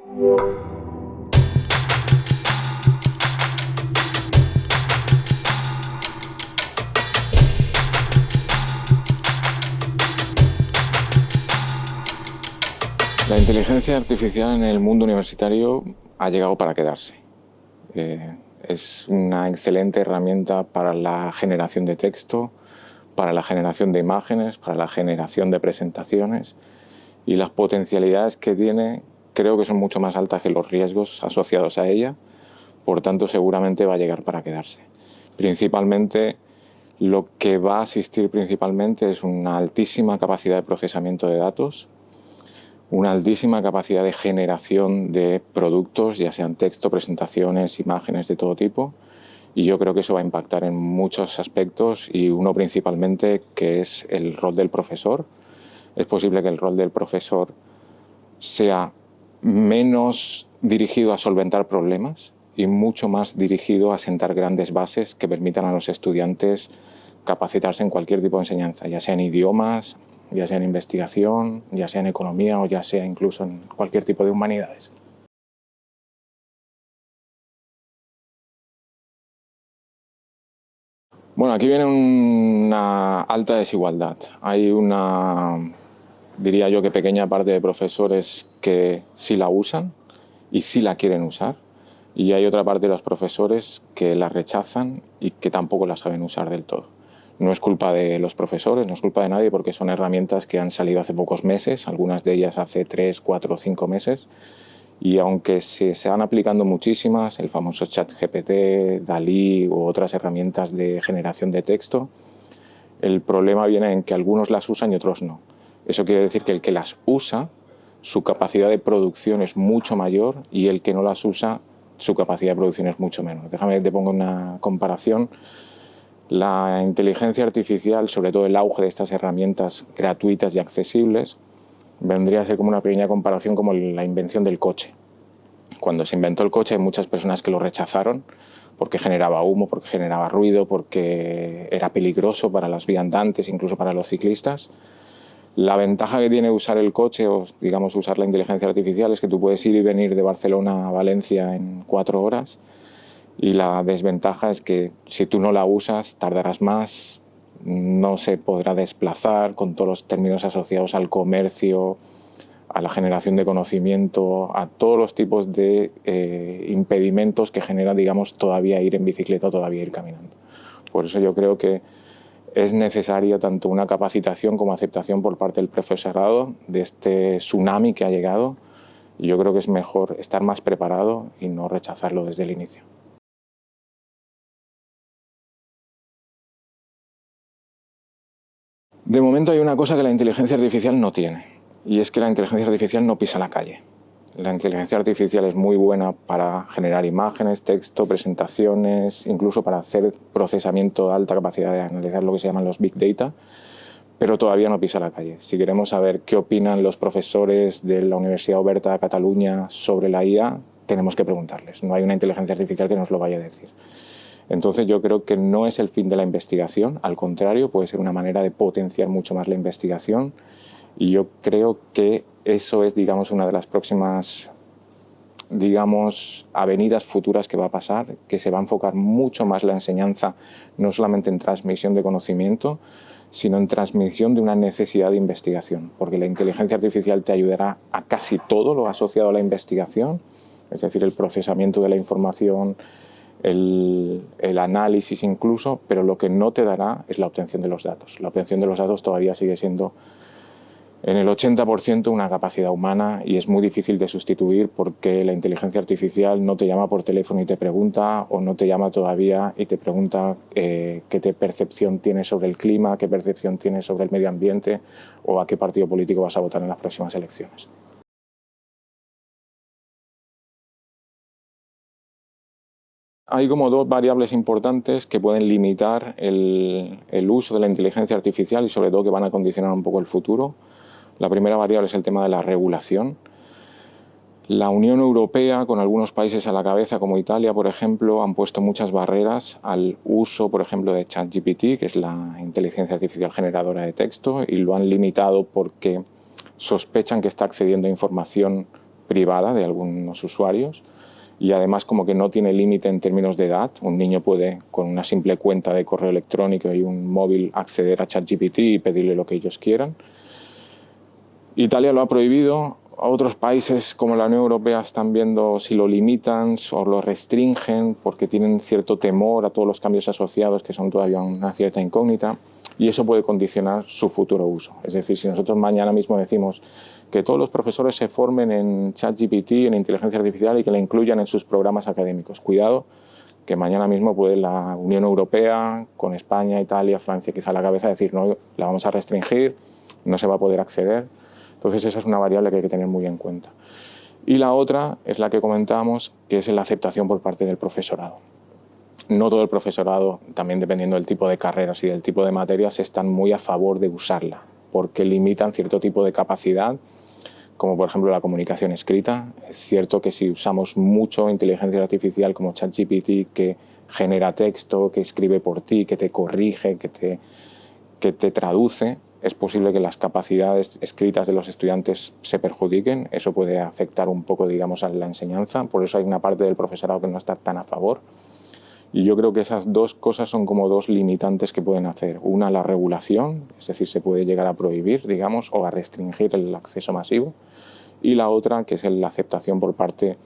La inteligencia artificial en el mundo universitario ha llegado para quedarse. Es una excelente herramienta para la generación de texto, para la generación de imágenes, para la generación de presentaciones, y las potencialidades que tiene creo que son mucho más altas que los riesgos asociados a ella. Por tanto, seguramente va a llegar para quedarse. Principalmente, lo que va a asistir principalmente es una altísima capacidad de procesamiento de datos, una altísima capacidad de generación de productos, ya sean texto, presentaciones, imágenes de todo tipo, y yo creo que eso va a impactar en muchos aspectos, y uno principalmente, que es el rol del profesor. Es posible que el rol del profesor sea menos dirigido a solventar problemas y mucho más dirigido a sentar grandes bases que permitan a los estudiantes capacitarse en cualquier tipo de enseñanza, ya sea en idiomas, ya sea en investigación, ya sea en economía o ya sea incluso en cualquier tipo de humanidades. Bueno, aquí viene una alta desigualdad. Hay una, diría yo, que pequeña parte de profesores que sí la usan y sí la quieren usar, y hay otra parte de los profesores que la rechazan y que tampoco la saben usar del todo. No es culpa de los profesores, no es culpa de nadie, porque son herramientas que han salido hace pocos meses, algunas de ellas hace 3, 4 o 5 meses, y aunque se van aplicando muchísimas, el famoso ChatGPT, Dalí u otras herramientas de generación de texto, el problema viene en que algunos las usan y otros no. Eso quiere decir que el que las usa, su capacidad de producción es mucho mayor, y el que no las usa, su capacidad de producción es mucho menor. Déjame que te ponga una comparación. La inteligencia artificial, sobre todo el auge de estas herramientas gratuitas y accesibles, vendría a ser como una pequeña comparación como la invención del coche. Cuando se inventó el coche hay muchas personas que lo rechazaron porque generaba humo, porque generaba ruido, porque era peligroso para los viandantes, incluso para los ciclistas. La ventaja que tiene usar el coche, o digamos usar la inteligencia artificial, es que tú puedes ir y venir de Barcelona a Valencia en 4 horas, y la desventaja es que si tú no la usas tardarás más, no se podrá desplazar, con todos los términos asociados al comercio, a la generación de conocimiento, a todos los tipos de impedimentos que genera, digamos, todavía ir en bicicleta o todavía ir caminando. Por eso yo creo que es necesaria tanto una capacitación como aceptación por parte del profesorado de este tsunami que ha llegado, y yo creo que es mejor estar más preparado y no rechazarlo desde el inicio. De momento hay una cosa que la inteligencia artificial no tiene, y es que la inteligencia artificial no pisa la calle. La inteligencia artificial es muy buena para generar imágenes, texto, presentaciones, incluso para hacer procesamiento de alta capacidad de analizar lo que se llaman los Big Data, pero todavía no pisa la calle. Si queremos saber qué opinan los profesores de la Universidad Oberta de Cataluña sobre la IA, tenemos que preguntarles. No hay una inteligencia artificial que nos lo vaya a decir. Entonces yo creo que no es el fin de la investigación, al contrario, puede ser una manera de potenciar mucho más la investigación, y yo creo que eso es, digamos, una de las próximas, digamos, avenidas futuras que va a pasar, que se va a enfocar mucho más la enseñanza no solamente en transmisión de conocimiento, sino en transmisión de una necesidad de investigación, porque la inteligencia artificial te ayudará a casi todo lo asociado a la investigación, es decir, el procesamiento de la información, el análisis incluso, pero lo que no te dará es la obtención de los datos. La obtención de los datos todavía sigue siendo en el 80% una capacidad humana, y es muy difícil de sustituir, porque la inteligencia artificial no te llama por teléfono y te pregunta, o no te llama todavía y te pregunta qué percepción tienes sobre el clima, qué percepción tienes sobre el medio ambiente, o a qué partido político vas a votar en las próximas elecciones. Hay como dos variables importantes que pueden limitar el uso de la inteligencia artificial, y sobre todo que van a condicionar un poco el futuro. La primera variable es el tema de la regulación. La Unión Europea, con algunos países a la cabeza como Italia, por ejemplo, han puesto muchas barreras al uso, por ejemplo, de ChatGPT, que es la inteligencia artificial generadora de texto, y lo han limitado porque sospechan que está accediendo a información privada de algunos usuarios, y además como que no tiene límite en términos de edad. Un niño puede, con una simple cuenta de correo electrónico y un móvil, acceder a ChatGPT y pedirle lo que ellos quieran. Italia lo ha prohibido. Otros países como la Unión Europea están viendo si lo limitan o lo restringen porque tienen cierto temor a todos los cambios asociados, que son todavía una cierta incógnita, y eso puede condicionar su futuro uso. Es decir, si nosotros mañana mismo decimos que todos los profesores se formen en ChatGPT, en inteligencia artificial, y que la incluyan en sus programas académicos, cuidado, que mañana mismo puede la Unión Europea, con España, Italia, Francia quizá a la cabeza, decir no, la vamos a restringir, no se va a poder acceder. Entonces esa es una variable que hay que tener muy en cuenta. Y la otra es la que comentábamos, que es la aceptación por parte del profesorado. No todo el profesorado, también dependiendo del tipo de carreras y del tipo de materias, están muy a favor de usarla, porque limitan cierto tipo de capacidad, como por ejemplo la comunicación escrita. Es cierto que si usamos mucho inteligencia artificial como ChatGPT, que genera texto, que escribe por ti, que te corrige, que te traduce, es posible que las capacidades escritas de los estudiantes se perjudiquen. Eso puede afectar un poco, digamos, a la enseñanza. Por eso hay una parte del profesorado que no está tan a favor. Y yo creo que esas dos cosas son como dos limitantes que pueden hacer. Una, la regulación, es decir, se puede llegar a prohibir, digamos, o a restringir el acceso masivo. Y la otra, que es la aceptación por parte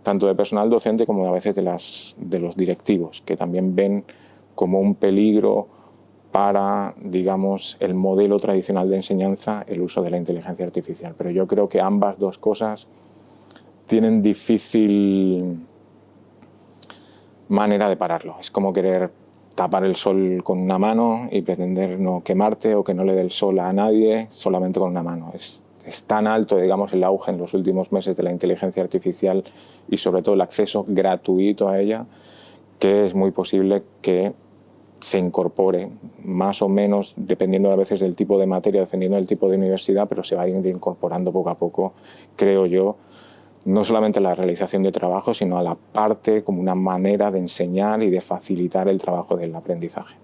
tanto de personal docente como a veces de los directivos, que también ven como un peligro para, digamos, el modelo tradicional de enseñanza, el uso de la inteligencia artificial. Pero yo creo que ambas dos cosas tienen difícil manera de pararlo. Es como querer tapar el sol con una mano y pretender no quemarte o que no le dé el sol a nadie solamente con una mano. Es tan alto, digamos, el auge en los últimos meses de la inteligencia artificial y sobre todo el acceso gratuito a ella, que es muy posible que se incorpore más o menos, dependiendo a veces del tipo de materia, dependiendo del tipo de universidad, pero se va a ir incorporando poco a poco, creo yo, no solamente a la realización de trabajo, sino a la parte como una manera de enseñar y de facilitar el trabajo del aprendizaje.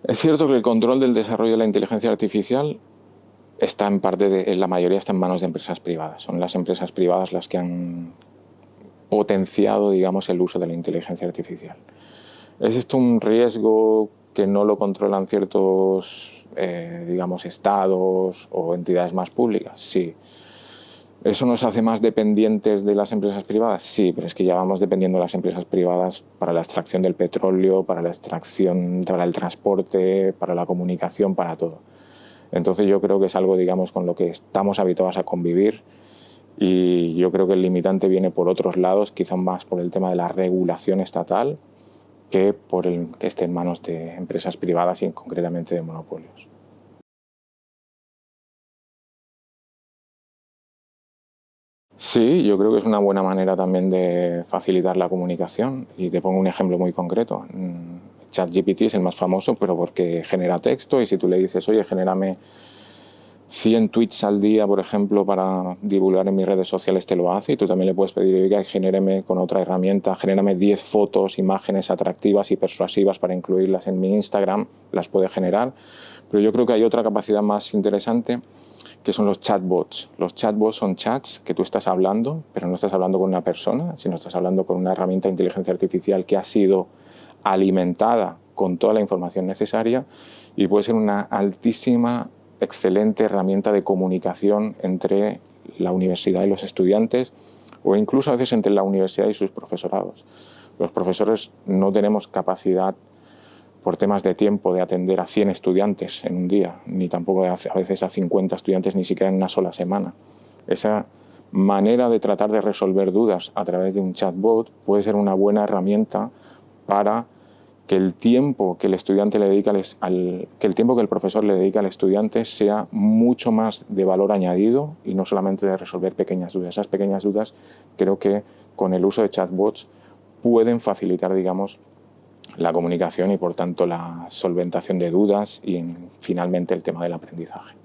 Es cierto que el control del desarrollo de la inteligencia artificial está en la mayoría está en manos de empresas privadas. Son las empresas privadas las que han potenciado, digamos, el uso de la inteligencia artificial. ¿Es esto un riesgo que no lo controlan ciertos, digamos, estados o entidades más públicas? Sí. ¿Eso nos hace más dependientes de las empresas privadas? Sí, pero es que ya vamos dependiendo de las empresas privadas para la extracción del petróleo, para la extracción, para el transporte, para la comunicación, para todo. Entonces yo creo que es algo, digamos, con lo que estamos habituados a convivir, y yo creo que el limitante viene por otros lados, quizás más por el tema de la regulación estatal que por el que esté en manos de empresas privadas y concretamente de monopolios. Sí, yo creo que es una buena manera también de facilitar la comunicación, y te pongo un ejemplo muy concreto. ChatGPT es el más famoso, pero porque genera texto, y si tú le dices, oye, genérame 100 tweets al día, por ejemplo, para divulgar en mis redes sociales, te lo hace. Y tú también le puedes pedir, oiga, genérame con otra herramienta, genérame 10 fotos, imágenes atractivas y persuasivas para incluirlas en mi Instagram, las puede generar. Pero yo creo que hay otra capacidad más interesante, que son los chatbots. Los chatbots son chats que tú estás hablando, pero no estás hablando con una persona, sino estás hablando con una herramienta de inteligencia artificial que ha sido alimentada con toda la información necesaria, y puede ser una altísima, excelente herramienta de comunicación entre la universidad y los estudiantes, o incluso a veces entre la universidad y sus profesorados. Los profesores no tenemos capacidad por temas de tiempo de atender a 100 estudiantes en un día, ni tampoco a veces a 50 estudiantes, ni siquiera en una sola semana. Esa manera de tratar de resolver dudas a través de un chatbot puede ser una buena herramienta para que el tiempo que el estudiante le dedica que el tiempo que el profesor le dedica al estudiante sea mucho más de valor añadido y no solamente de resolver pequeñas dudas. Esas pequeñas dudas creo que con el uso de chatbots pueden facilitar, digamos, la comunicación y por tanto la solventación de dudas y finalmente el tema del aprendizaje.